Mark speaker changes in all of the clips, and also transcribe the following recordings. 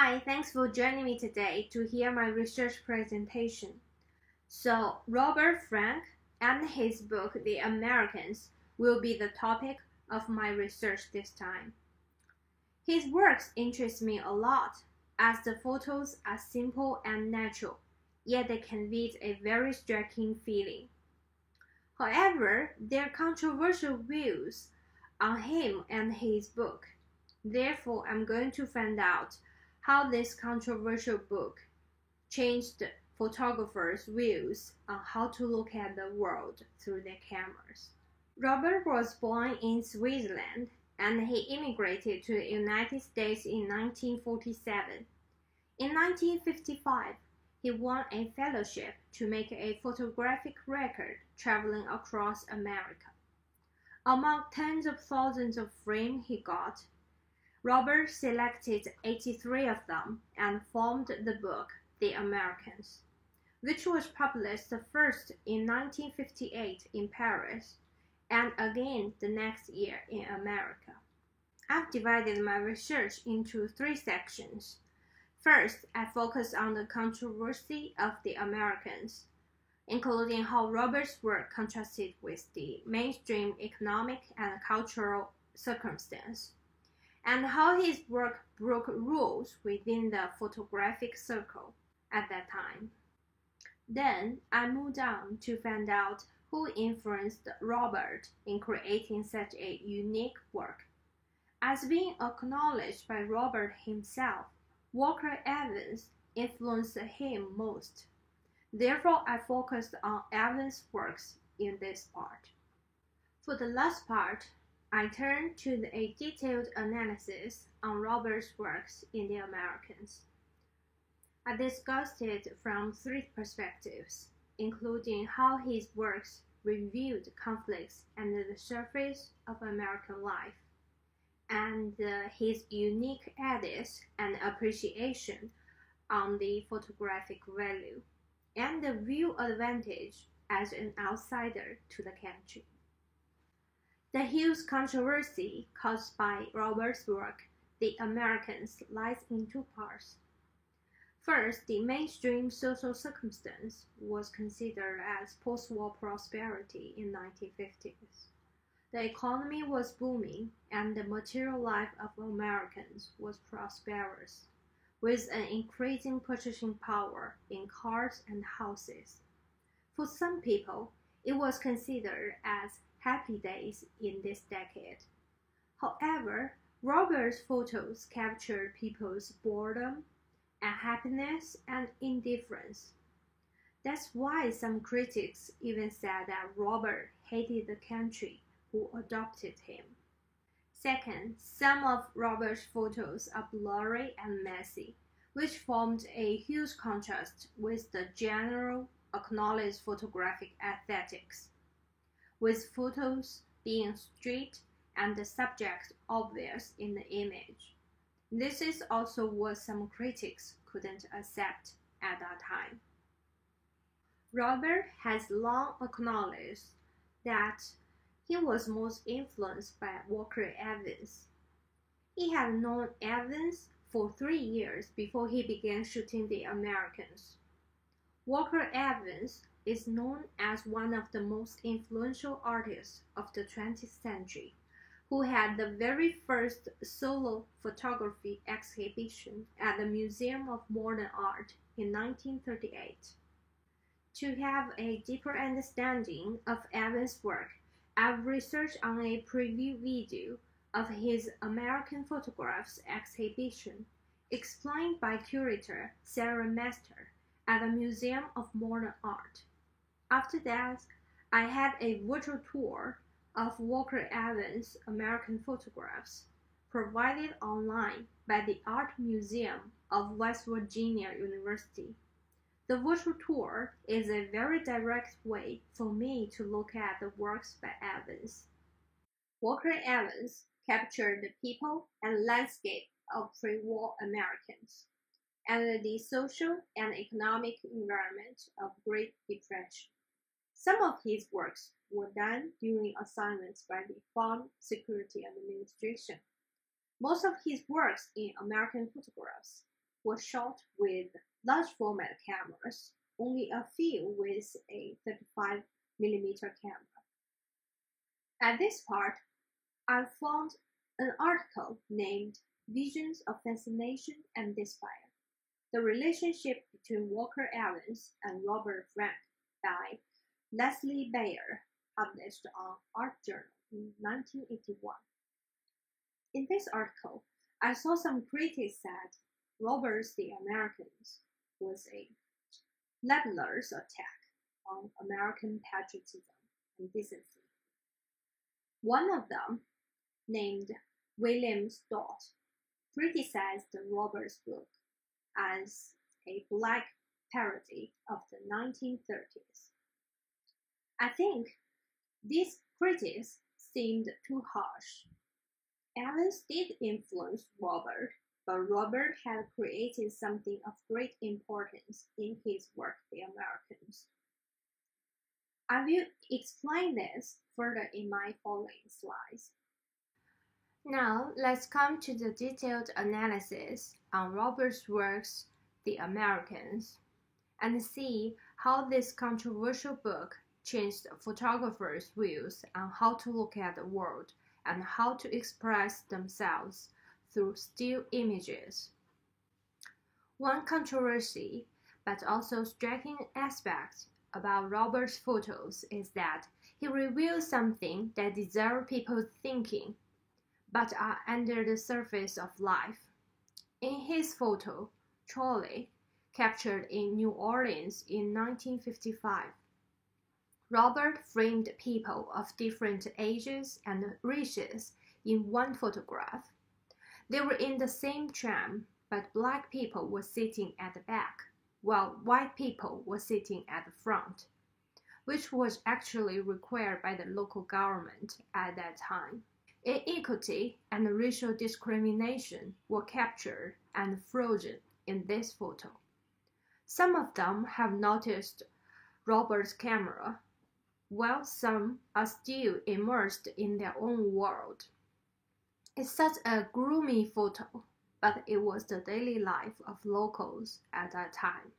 Speaker 1: Hi, thanks for joining me today to hear my research presentation. So, Robert Frank and his book, The Americans, will be the topic of my research this time. His works interest me a lot, as the photos are simple and natural, yet they convey a very striking feeling. However, there are controversial views on him and his book. Therefore, I'm going to find out how this controversial book changed photographers' views on how to look at the world through their cameras. Robert was born in Switzerland and he immigrated to the United States in 1947. In 1955, he won a fellowship to make a photographic record traveling across America. Among tens of thousands of frames he got, Robert selected 83 of them and formed the book The Americans, which was published first in 1958 in Paris and again the next year in America. I've divided my research into three sections. First, I focus on the controversy of The Americans, including how Robert's work contrasted with the mainstream economic and cultural circumstance, and how his work broke rules within the photographic circle at that time. Then I moved on to find out who influenced Robert in creating such a unique work. As being acknowledged by Robert himself, Walker Evans influenced him most. Therefore, I focused on Evans' works in this part. For the last part, I turned to a detailed analysis on Robert's works in The Americans. I discussed it from three perspectives, including how his works revealed conflicts under the surface of American life, and his unique edits and appreciation on the photographic value, and the view advantage as an outsider to the country. The huge controversy caused by Robert's work, The Americans, lies in two parts. First, the mainstream social circumstance was considered as post-war prosperity in the 1950s. The economy was booming and the material life of Americans was prosperous, with an increasing purchasing power in cars and houses. For some people, it was considered as happy days in this decade. However, Robert's photos captured people's boredom, unhappiness, and indifference. That's why some critics even said that Robert hated the country who adopted him. Second, some of Robert's photos are blurry and messy, which formed a huge contrast with the general acknowledged photographic aesthetics, with photos being straight and the subject obvious in the image. This is also what some critics couldn't accept at that time. Robert has long acknowledged that he was most influenced by Walker Evans. He had known Evans for 3 years before he began shooting The Americans. Walker Evans is known as one of the most influential artists of the 20th century, who had the very first solo photography exhibition at the Museum of Modern Art in 1938. To have a deeper understanding of Evans' work, I've researched on a preview video of his American Photographs exhibition, explained by curator Sarah Master at the Museum of Modern Art. After that, I had a virtual tour of Walker Evans' American Photographs, provided online by the Art Museum of West Virginia University. The virtual tour is a very direct way for me to look at the works by Evans. Walker Evans captured the people and landscape of pre-war Americans and the social and economic environment of Great Depression. Some of his works were done during assignments by the Farm Security Administration. Most of his works in American Photographs were shot with large format cameras, only a few with a 35mm camera. At this part, I found an article named Visions of Fascination and Despair: The Relationship Between Walker Evans and Robert Frank by Leslie Bayer, published on Art Journal in 1981. In this article, I saw some critics said Roberts the Americans was a libelous attack on American patriotism and decency. One of them, named William Stott, criticized Roberts' book as a black parody of the 1930s. I think these critics seemed too harsh. Evans did influence Robert, but Robert had created something of great importance in his work, The Americans. I will explain this further in my following slides. Now, let's come to the detailed analysis on Robert's works, The Americans, and see how this controversial book changed photographers' views on how to look at the world and how to express themselves through still images. One controversy, but also striking aspect about Robert's photos is that he reveals something that deserves people's thinking, but are under the surface of life. In his photo, Trolley, captured in New Orleans in 1955, Robert framed people of different ages and races in one photograph. They were in the same tram, but black people were sitting at the back, while white people were sitting at the front, which was actually required by the local government at that time. Inequity and racial discrimination were captured and frozen in this photo. Some of them have noticed Robert's camera, while some are still immersed in their own world. It's such a gloomy photo, but it was the daily life of locals at that time.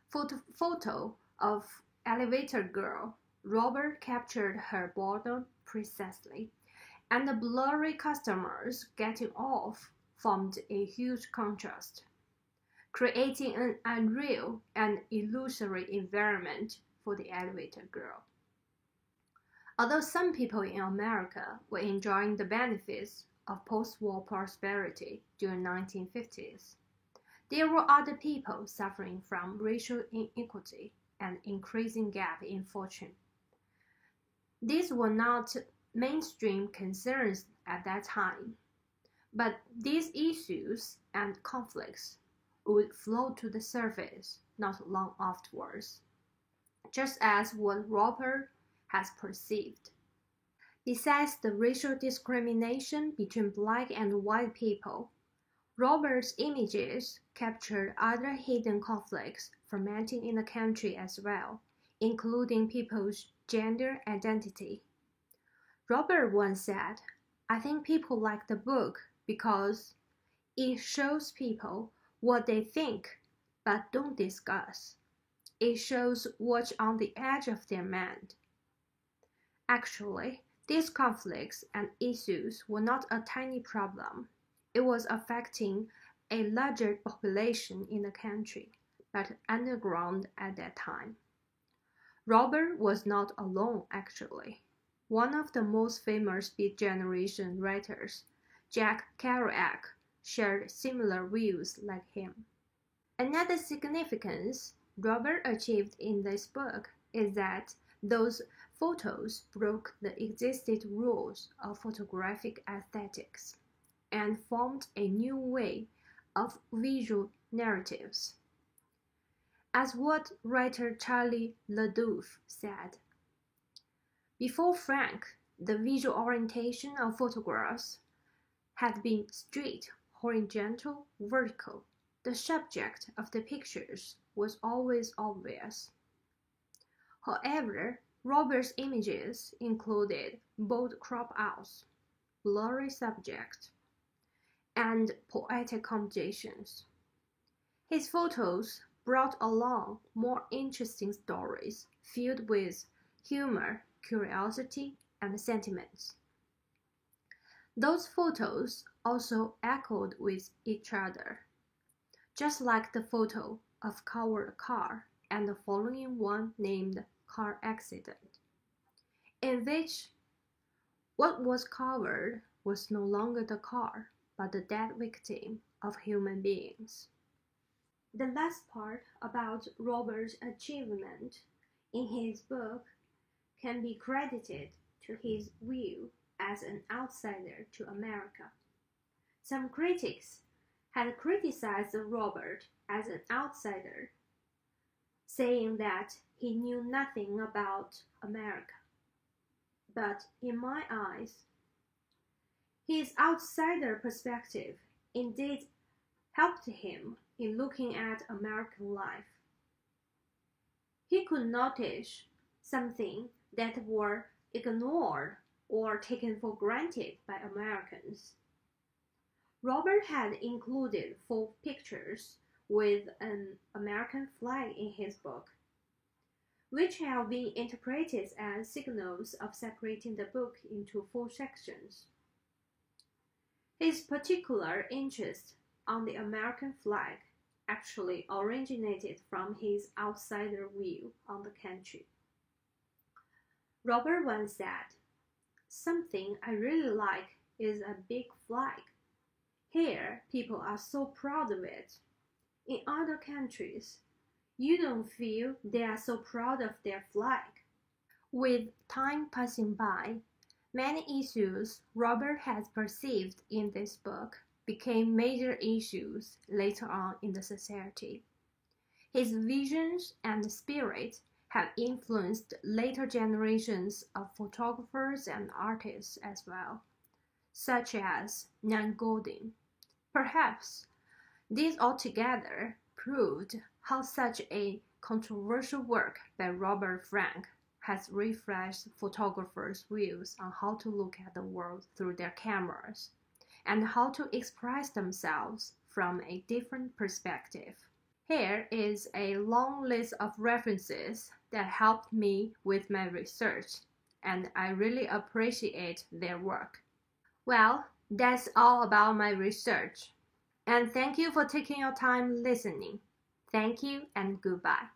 Speaker 1: Photo of Elevator Girl, Robert captured her boredom precisely, and the blurry customers getting off formed a huge contrast, creating an unreal and illusory environment for the elevator girl. Although some people in America were enjoying the benefits of post-war prosperity during the 1950s, there were other people suffering from racial inequity and increasing gap in fortune. These were not mainstream concerns at that time, but these issues and conflicts would float to the surface not long afterwards, just as what Robert has perceived. Besides the racial discrimination between black and white people, Robert's images captured other hidden conflicts fermenting in the country as well, including people's gender identity. Robert once said, "I think people like the book because it shows people what they think but don't discuss. It shows what's on the edge of their mind." Actually, these conflicts and issues were not a tiny problem. It was affecting a larger population in the country, but underground at that time. Robert was not alone, actually. One of the most famous Beat Generation writers, Jack Kerouac, shared similar views like him. Another significance Robert achieved in this book is that those photos broke the existing rules of photographic aesthetics and formed a new way of visual narratives. As what writer Charlie LaDouf said, "Before Frank, the visual orientation of photographs had been straight, horizontal, vertical. The subject of the pictures was always obvious." However, Robert's images included bold crop-outs, blurry subjects, and poetic compositions. His photos brought along more interesting stories filled with humor, curiosity, and sentiments. Those photos also echoed with each other, just like the photo of covered car and the following one named Car Accident, in which what was covered was no longer the car, but the dead victim of human beings. The last part about Robert's achievement in his book can be credited to his view as an outsider to America. Some critics had criticized Robert as an outsider, saying that he knew nothing about America. But in my eyes, his outsider perspective indeed helped him in looking at American life. He could notice something that were ignored or taken for granted by Americans. Robert had included 4 pictures with an American flag in his book, which have been interpreted as signals of separating the book into 4 sections. His particular interest on the American flag actually originated from his outsider view on the country. Robert once said, "Something I really like is a big flag. Here, people are so proud of it. In other countries, you don't feel they are so proud of their flag." With time passing by, many issues Robert had perceived in this book became major issues later on in the society. His visions and spirit have influenced later generations of photographers and artists as well, such as Nan Goldin. Perhaps these altogether proved how such a controversial work by Robert Frank has refreshed photographers' views on how to look at the world through their cameras and how to express themselves from a different perspective. Here is a long list of references that helped me with my research, and I really appreciate their work. Well, that's all about my research. And thank you for taking your time listening. Thank you and goodbye.